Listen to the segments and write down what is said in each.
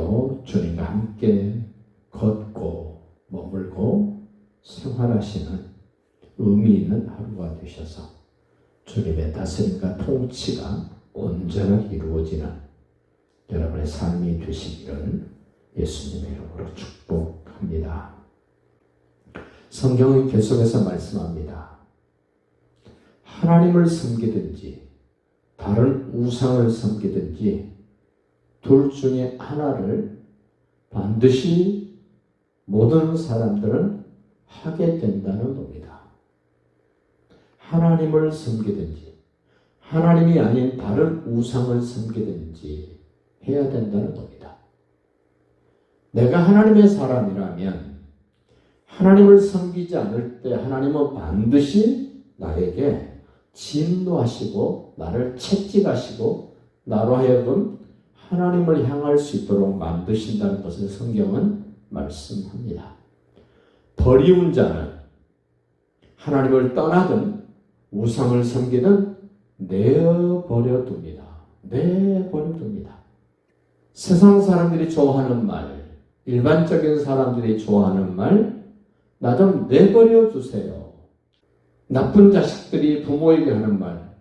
오늘도 주님과 함께 걷고 머물고 생활하시는 의미 있는 하루가 되셔서 주님의 다스림과 통치가 온전하게 이루어지는 여러분의 삶이 되시기를 예수님의 이름으로 축복합니다. 성경은 계속해서 말씀합니다. 하나님을 섬기든지 다른 우상을 섬기든지 둘 중에 하나를 반드시 모든 사람들은 하게 된다는 겁니다. 하나님을 섬기든지 하나님이 아닌 다른 우상을 섬기든지 해야 된다는 겁니다. 내가 하나님의 사람이라면 하나님을 섬기지 않을 때 하나님은 반드시 나에게 진노하시고 나를 채찍하시고 나로 하여금 하나님을 향할 수 있도록 만드신다는 것을 성경은 말씀합니다. 버리운 자는 하나님을 떠나든 우상을 섬기든 내버려 둡니다. 내버려 둡니다. 세상 사람들이 좋아하는 말, 일반적인 사람들이 좋아하는 말, 나 좀 내버려 두세요. 나쁜 자식들이 부모에게 하는 말,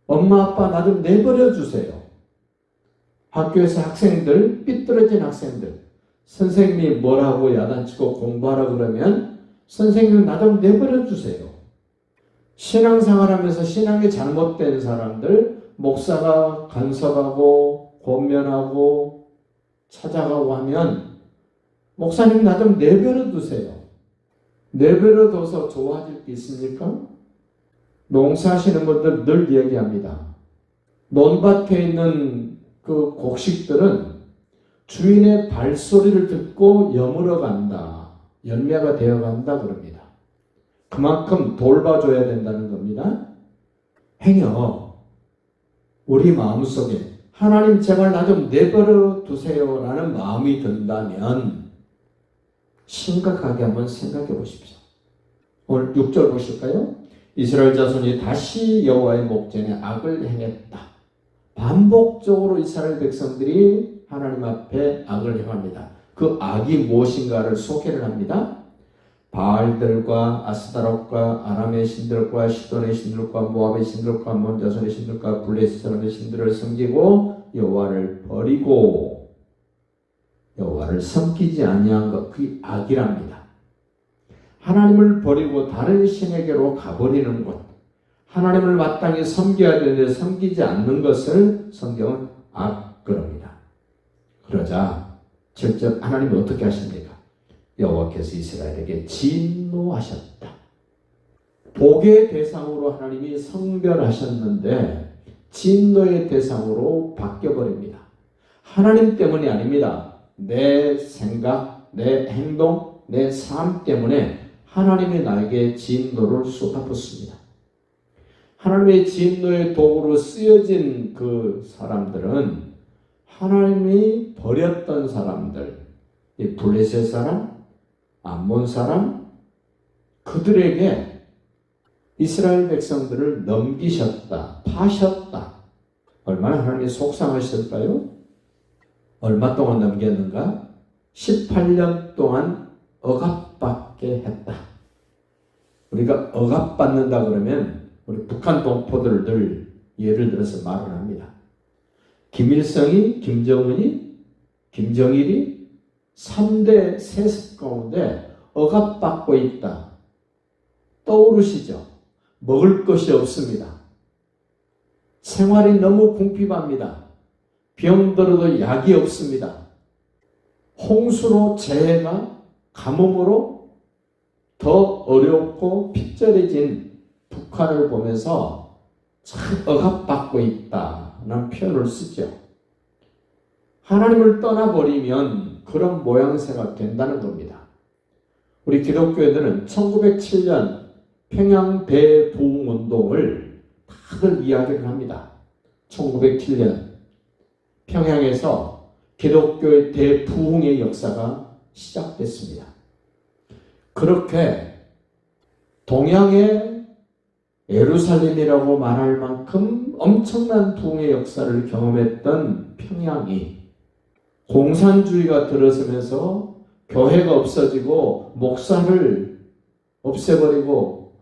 엄마 아빠 나 좀 내버려 주세요. 학교에서 학생들, 삐뚤어진 학생들, 선생님이 뭐라고 야단치고 공부하라 그러면 선생님 나 좀 내버려 주세요. 신앙생활하면서 신앙이 잘못된 사람들, 목사가 간섭하고 권면하고 찾아가고 하면 목사님 나 좀 내버려 두세요. 내버려 둬서 좋아질 게 있습니까? 농사하시는 분들 늘 얘기합니다. 논밭에 있는 그 곡식들은 주인의 발소리를 듣고 여물어 간다. 열매가 되어 간다 그럽니다. 그만큼 돌봐줘야 된다는 겁니다. 행여 우리 마음속에 하나님 제발 나 좀 내버려 두세요 라는 마음이 든다면 심각하게 한번 생각해 보십시오. 오늘 6절 보실까요? 이스라엘 자손이 다시 여호와의 목전에 악을 행했다. 반복적으로 이스라엘 백성들이 하나님 앞에 악을 행합니다. 그 악이 무엇인가를 소개를 합니다. 바알들과 아스타롯과 아람의 신들과 시돈의 신들과 모압의 신들과 암몬 자손의 신들과 블레셋 사람의 신들을 섬기고 여호와를 버리고 여호와를 섬기지 아니한 것, 그게 악이랍니다. 하나님을 버리고 다른 신에게로 가버리는 것, 하나님을 마땅히 섬겨야 되는데 섬기지 않는 것을 성경은 악 그럽니다. 그러자 직접 하나님이 어떻게 하십니까? 여호와께서 이스라엘에게 진노하셨다. 복의 대상으로 하나님이 성별하셨는데 진노의 대상으로 바뀌어버립니다. 하나님 때문이 아닙니다. 내 생각, 내 행동, 내 삶 때문에 하나님이 나에게 진노를 쏟아붓습니다. 하나님의 진노의 도구로 쓰여진 그 사람들은 하나님이 버렸던 사람들, 이 블레셋 사람, 암몬 사람, 그들에게 이스라엘 백성들을 넘기셨다, 파셨다. 얼마나 하나님이 속상하셨을까요? 얼마 동안 넘겼는가? 18년 동안 억압받게 했다. 우리가 억압받는다 그러면 우리 북한 동포들을 늘 예를 들어서 말을 합니다. 김일성이, 김정은이, 김정일이 3대 세습 가운데 억압받고 있다. 떠오르시죠? 먹을 것이 없습니다. 생활이 너무 궁핍합니다. 병들어도 약이 없습니다. 홍수로 재해가 가뭄으로 더 어렵고 핍절해진 북한을 보면서 참 억압받고 있다는 표현을 쓰죠. 하나님을 떠나버리면 그런 모양새가 된다는 겁니다. 우리 기독교인들은 1907년 평양 대부흥운동을 다들 이야기를 합니다. 1907년 평양에서 기독교의 대부흥의 역사가 시작됐습니다. 그렇게 동양의 예루살렘이라고 말할 만큼 엄청난 부흥의 역사를 경험했던 평양이 공산주의가 들어서면서 교회가 없어지고 목사를 없애버리고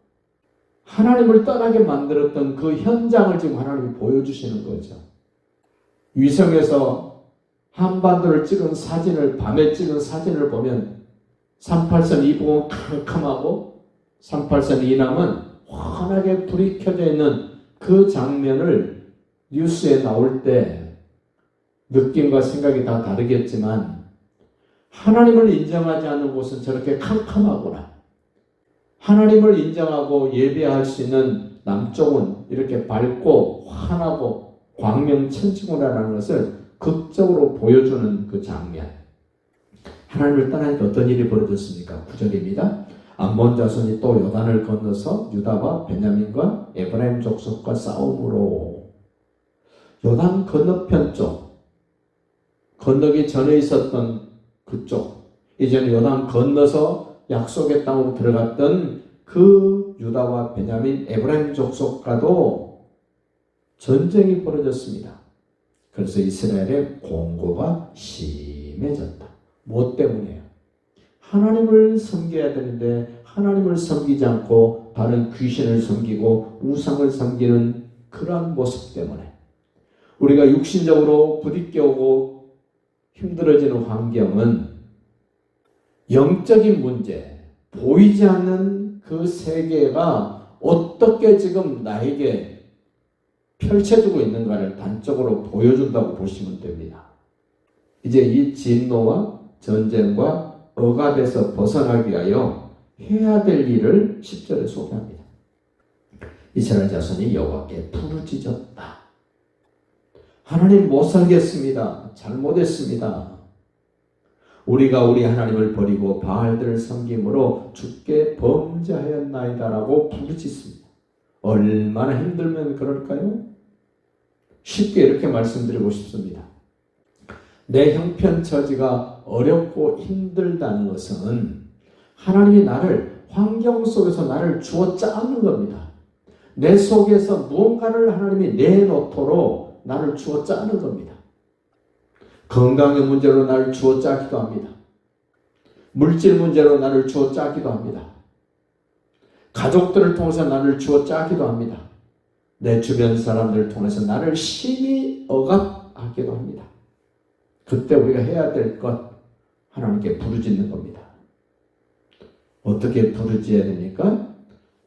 하나님을 떠나게 만들었던 그 현장을 지금 하나님이 보여주시는 거죠. 위성에서 한반도를 찍은 사진을, 밤에 찍은 사진을 보면 38선 이북은 캄캄하고 38선 이남은 환하게 불이 켜져 있는 그 장면을 뉴스에 나올 때 느낌과 생각이 다 다르겠지만 하나님을 인정하지 않는 곳은 저렇게 캄캄하구나. 하나님을 인정하고 예배할 수 있는 남쪽은 이렇게 밝고 환하고 광명천지구나라는 것을 극적으로 보여주는 그 장면. 하나님을 떠나니까 어떤 일이 벌어졌습니까? 9절입니다. 암몬 자손이 또 요단을 건너서 유다와 베냐민과 에브라임 족속과 싸움으로 요단 건너편 쪽, 건너기 전에 있었던 그쪽, 이제는 요단 건너서 약속의 땅으로 들어갔던 그 유다와 베냐민, 에브라임 족속과도 전쟁이 벌어졌습니다. 그래서 이스라엘의 공고가 심해졌다. 무엇 때문이에요? 하나님을 섬겨야 되는데 하나님을 섬기지 않고 다른 귀신을 섬기고 우상을 섬기는 그러한 모습 때문에 우리가 육신적으로 부딪혀오고 힘들어지는 환경은 영적인 문제, 보이지 않는 그 세계가 어떻게 지금 나에게 펼쳐지고 있는가를 단적으로 보여준다고 보시면 됩니다. 이제 이 진노와 전쟁과 억압에서 벗어나기 위하여 해야 될 일을 10절에 소개합니다. 이스라엘 자손이 여호와께 부르짖었다. 하나님 못 살겠습니다. 잘못했습니다. 우리가 우리 하나님을 버리고 바알들을 섬김으로 주께 범죄하였나이다라고 부르짖습니다. 얼마나 힘들면 그럴까요? 쉽게 이렇게 말씀드리고 싶습니다. 내 형편처지가 어렵고 힘들다는 것은 하나님이 나를 환경 속에서 나를 주어 짜는 겁니다. 내 속에서 무언가를 하나님이 내놓도록 나를 주어 짜는 겁니다. 건강의 문제로 나를 주어 짜기도 합니다. 물질 문제로 나를 주어 짜기도 합니다. 가족들을 통해서 나를 주어 짜기도 합니다. 내 주변 사람들을 통해서 나를 심히 억압하기도 합니다. 그때 우리가 해야 될 것, 하나님께 부르짖는 겁니다. 어떻게 부르짖어야 됩니까?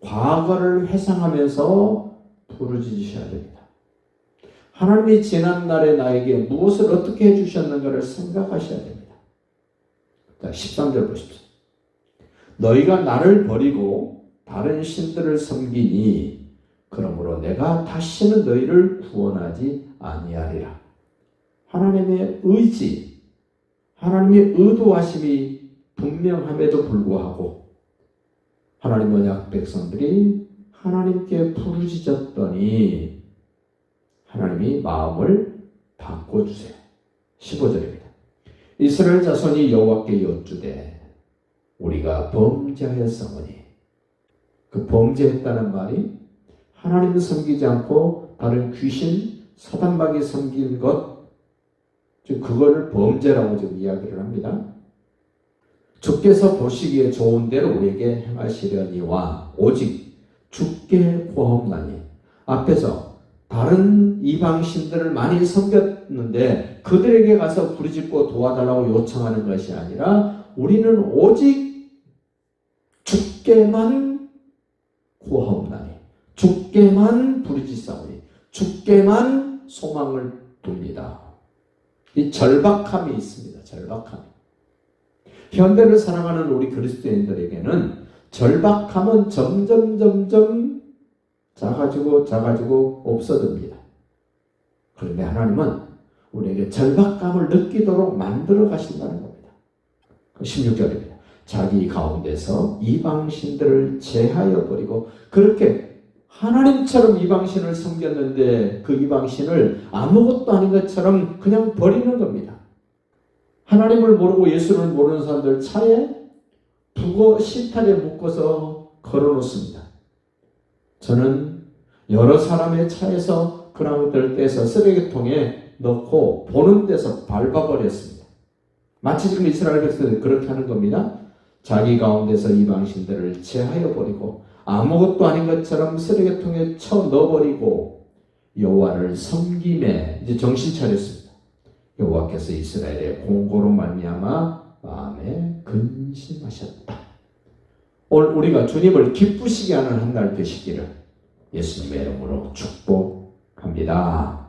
과거를 회상하면서 부르짖으셔야 됩니다. 하나님이 지난날에 나에게 무엇을 어떻게 해주셨는가를 생각하셔야 됩니다. 자, 13절 보십시오. 너희가 나를 버리고 다른 신들을 섬기니 그러므로 내가 다시는 너희를 구원하지 아니하리라. 하나님의 의지, 하나님의 의도하심이 분명함에도 불구하고 하나님 언약 백성들이 하나님께 부르짖었더니 하나님이 마음을 바꿔주세요. 15절입니다. 이스라엘 자손이 여호와께 여쭈되 우리가 범죄하였사오니, 그 범죄했다는 말이 하나님을 섬기지 않고 다른 귀신, 사단마귀 섬긴 것, 즉 그거를 범죄라고 지금 이야기를 합니다. 주께서 보시기에 좋은 대로 우리에게 행하시려니와 오직 주께 구하옵나니. 앞에서 다른 이방신들을 많이 섬겼는데 그들에게 가서 부르짖고 도와달라고 요청하는 것이 아니라 우리는 오직 주께만 구하옵나니, 주께만 부르짖사오니, 주께만 소망을 둡니다. 이 절박함이 있습니다. 절박함. 현대를 살아가는 우리 그리스도인들에게는 절박함은 점점 작아지고 없어집니다. 그런데 하나님은 우리에게 절박감을 느끼도록 만들어 가신다는 겁니다. 16절입니다. 자기 가운데서 이방신들을 제하여 버리고, 그렇게 하나님처럼 이방신을 섬겼는데 그 이방신을 아무것도 아닌 것처럼 그냥 버리는 겁니다. 하나님을 모르고 예수를 모르는 사람들 차에 북어 실타래 묶어서 걸어놓습니다. 저는 여러 사람의 차에서 그런 것들을 떼서 쓰레기통에 넣고 보는 데서 밟아버렸습니다. 마치 지금 이스라엘 백성들이 그렇게 하는 겁니다. 자기 가운데서 이방신들을 제하여 버리고 아무것도 아닌 것처럼 쓰레기통에 쳐 넣어버리고 여호와를 섬김에 이제 정신 차렸습니다. 여호와께서 이스라엘의 공고로 말미암아 마음에 근심하셨다. 오늘 우리가 주님을 기쁘시게 하는 한 날 되시기를 예수님의 이름으로 축복합니다.